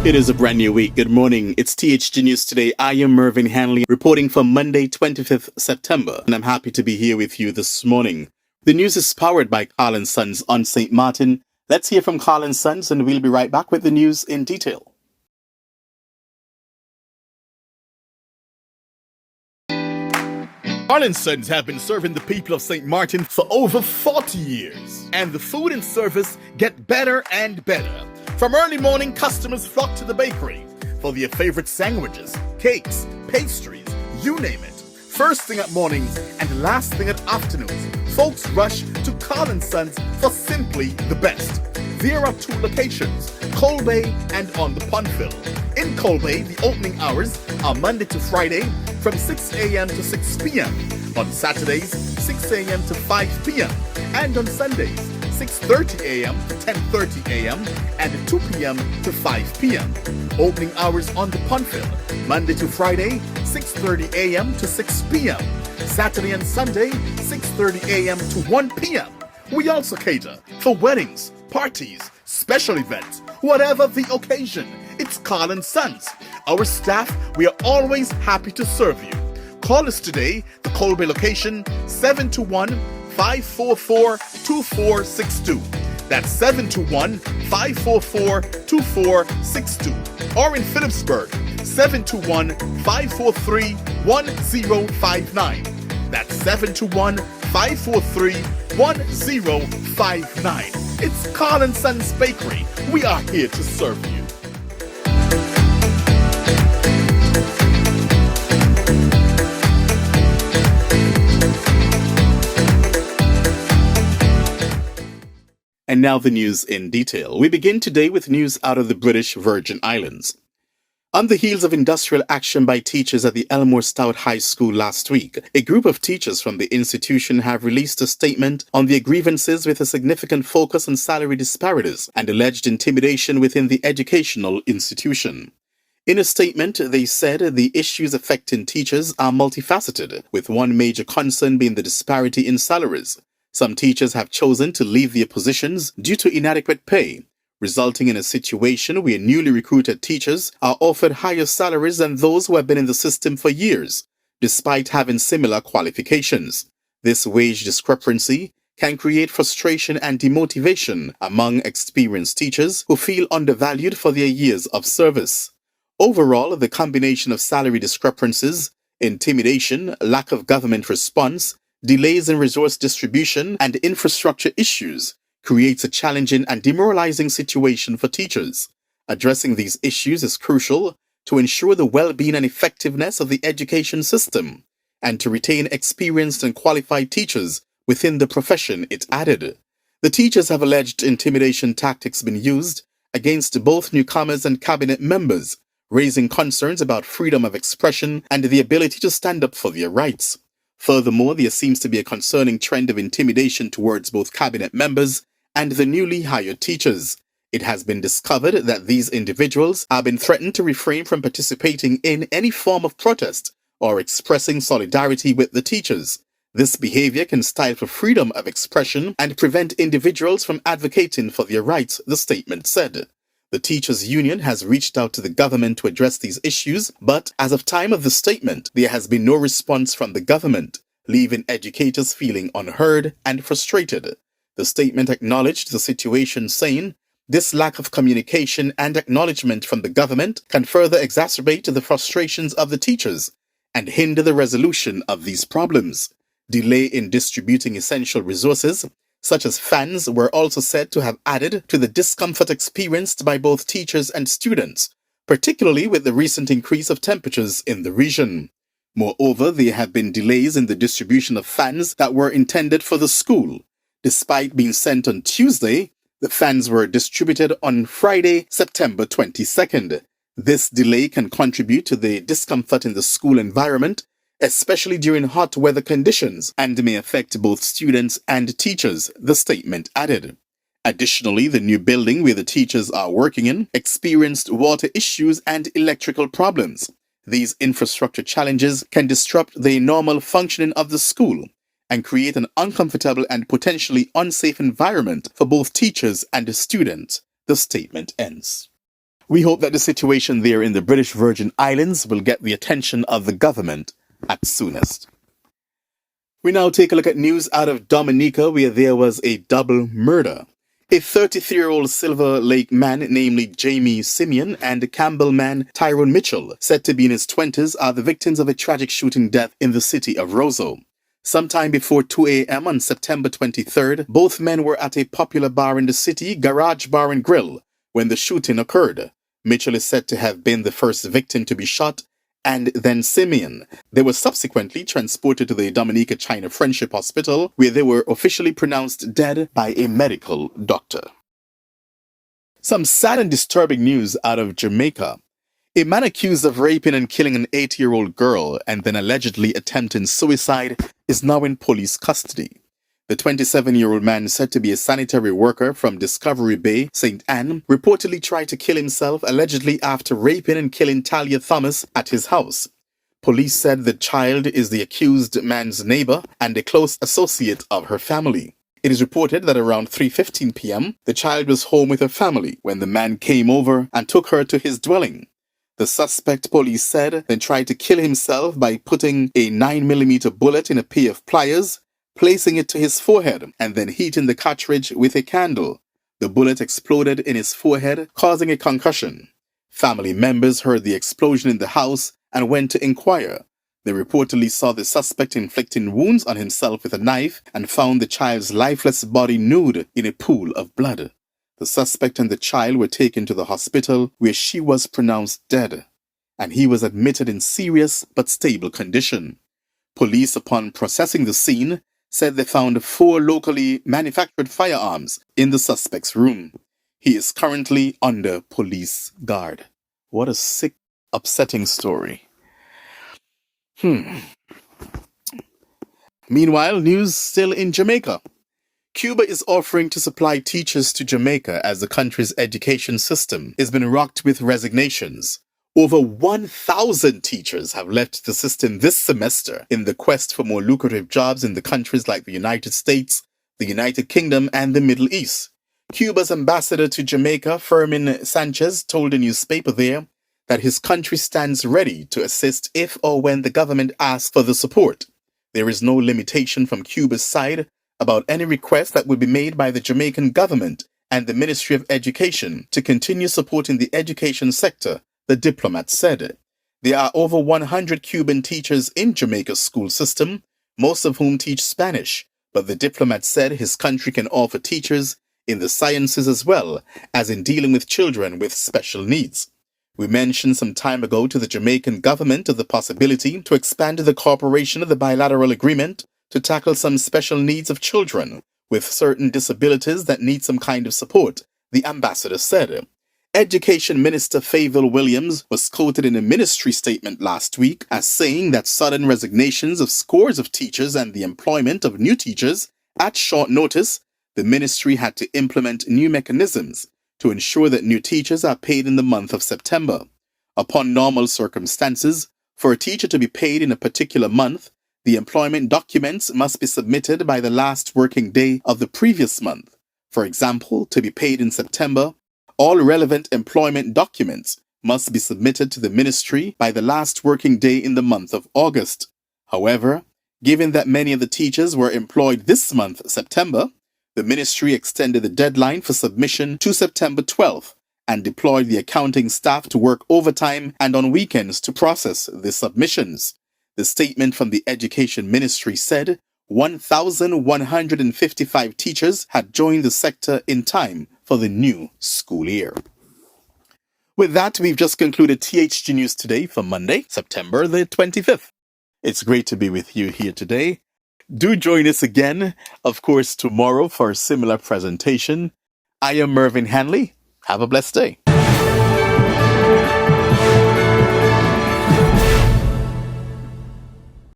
It is a brand new week. Good morning. It's THG News Today. I am Mervyn Hanley reporting for Monday, 25th September, and I'm happy to be here with you this morning. The news is powered by Carl & Sons on St. Martin. Let's hear from Carl & Sons, and we'll be right back with the news in detail. Carl & Sons have been serving the people of St. Martin for over 40 years, and the food and service get better and better. From early morning, customers flock to the bakery for their favorite sandwiches, cakes, pastries, you name it. First thing at mornings and last thing at afternoons, folks rush to Carl & Sons for simply the best. There are two locations, Coal Bay and on the Pondville. In Coal Bay, the opening hours are Monday to Friday from 6 a.m. to 6 p.m. On Saturdays, 6 a.m. to 5 p.m. And on Sundays, 6:30 a.m. to 10:30 a.m. and 2 p.m. to 5 p.m. Opening hours on the Pondville, Monday to Friday, 6:30 a.m. to 6 p.m. Saturday and Sunday, 6:30 a.m. to 1 p.m. We also cater for weddings, parties, special events, whatever the occasion. It's Carl & Sons. Our staff, we are always happy to serve you. Call us today, the Coal Bay location, 721-544-2462. That's 721-544-2462. Or in Phillipsburg, 721-543-1059. That's 721-543-1059. It's Carl & Sons Bakery. We are here to serve you. And now the news in detail. We begin today with news out of the British Virgin Islands. On the heels of industrial action by teachers at the Elmore Stoutt High School last week, a group of teachers from the institution have released a statement on their grievances with a significant focus on salary disparities and alleged intimidation within the educational institution. In a statement, they said the issues affecting teachers are multifaceted, with one major concern being the disparity in salaries. Some teachers have chosen to leave their positions due to inadequate pay, resulting in a situation where newly recruited teachers are offered higher salaries than those who have been in the system for years, despite having similar qualifications. This wage discrepancy can create frustration and demotivation among experienced teachers who feel undervalued for their years of service. Overall, the combination of salary discrepancies, intimidation, lack of government response, delays in resource distribution, and infrastructure issues creates a challenging and demoralizing situation for teachers. Addressing these issues is crucial to ensure the well-being and effectiveness of the education system and to retain experienced and qualified teachers within the profession, it added. The teachers have alleged intimidation tactics been used against both newcomers and cabinet members, raising concerns about freedom of expression and the ability to stand up for their rights. Furthermore, there seems to be a concerning trend of intimidation towards both cabinet members and the newly hired teachers. It has been discovered that these individuals have been threatened to refrain from participating in any form of protest or expressing solidarity with the teachers. This behavior can stifle freedom of expression and prevent individuals from advocating for their rights, the statement said. The teachers' union has reached out to the government to address these issues, but as of time of the statement, there has been no response from the government, leaving educators feeling unheard and frustrated. The statement acknowledged the situation, saying, "This lack of communication and acknowledgement from the government can further exacerbate the frustrations of the teachers and hinder the resolution of these problems. Delay in distributing essential resources, such as fans, were also said to have added to the discomfort experienced by both teachers and students, particularly with the recent increase of temperatures in the region. Moreover, there have been delays in the distribution of fans that were intended for the school. Despite being sent on Tuesday, the fans were distributed on Friday, September 22nd. This delay can contribute to the discomfort in the school environment, especially during hot weather conditions, and may affect both students and teachers," the statement added. Additionally, the new building where the teachers are working in experienced water issues and electrical problems. These infrastructure challenges can disrupt the normal functioning of the school and create an uncomfortable and potentially unsafe environment for both teachers and students, the statement ends. We hope that the situation there in the British Virgin Islands will get the attention of the government at soonest. We now take a look at news out of Dominica, where there was a double murder. A 33-year-old Silver Lake man, namely Jamie Simeon, and a Campbell man, Tyrone Mitchell, said to be in his 20s, are the victims of a tragic shooting death in the city of Roseau. Sometime before 2 a.m. on September 23rd, both men were at a popular bar in the city, Garage Bar and Grill, when the shooting occurred. Mitchell is said to have been the first victim to be shot, and then Simeon. They were subsequently transported to the Dominica China Friendship Hospital, where they were officially pronounced dead by a medical doctor. Some sad and disturbing news out of Jamaica. A man accused of raping and killing an 8-year-old girl and then allegedly attempting suicide is now in police custody. The 27-year-old man, said to be a sanitary worker from Discovery Bay, St. Anne, reportedly tried to kill himself allegedly after raping and killing Talia Thomas at his house. Police said the child is the accused man's neighbor and a close associate of her family. It is reported that around 3:15 p.m., the child was home with her family when the man came over and took her to his dwelling. The suspect, police said, then tried to kill himself by putting a 9mm bullet in a pair of pliers, placing it to his forehead, and then heating the cartridge with a candle. The bullet exploded in his forehead, causing a concussion. Family members heard the explosion in the house and went to inquire. They reportedly saw the suspect inflicting wounds on himself with a knife and found the child's lifeless body nude in a pool of blood. The suspect and the child were taken to the hospital, where she was pronounced dead, and he was admitted in serious but stable condition. Police, upon processing the scene, said they found 4 locally manufactured firearms in the suspect's room. He is currently under police guard. What a sick, upsetting story. Meanwhile, news still in Jamaica. Cuba is offering to supply teachers to Jamaica as the country's education system has been rocked with resignations. Over 1,000 teachers have left the system this semester in the quest for more lucrative jobs in the countries like the United States, the United Kingdom, and the Middle East. Cuba's ambassador to Jamaica, Fermin Sanchez, told a newspaper there that his country stands ready to assist if or when the government asks for the support. There is no limitation from Cuba's side about any request that would be made by the Jamaican government and the Ministry of Education to continue supporting the education sector, the diplomat said. There are over 100 Cuban teachers in Jamaica's school system, most of whom teach Spanish, but the diplomat said his country can offer teachers in the sciences as well as in dealing with children with special needs. We mentioned some time ago to the Jamaican government of the possibility to expand the cooperation of the bilateral agreement to tackle some special needs of children with certain disabilities that need some kind of support, the ambassador said. Education Minister Fayville Williams was quoted in a ministry statement last week as saying that sudden resignations of scores of teachers and the employment of new teachers at short notice, the ministry had to implement new mechanisms to ensure that new teachers are paid in the month of September. Upon normal circumstances, for a teacher to be paid in a particular month, the employment documents must be submitted by the last working day of the previous month. For example, to be paid in September, all relevant employment documents must be submitted to the ministry by the last working day in the month of August. However, given that many of the teachers were employed this month, September, the ministry extended the deadline for submission to September 12th and deployed the accounting staff to work overtime and on weekends to process the submissions. The statement from the Education Ministry said 1,155 teachers had joined the sector in time for the new school year. With that, we've just concluded THG News Today for Monday, September the 25th. It's great to be with you here today. Do join us again, of course, tomorrow for a similar presentation. I am Mervyn Hanley. Have a blessed day.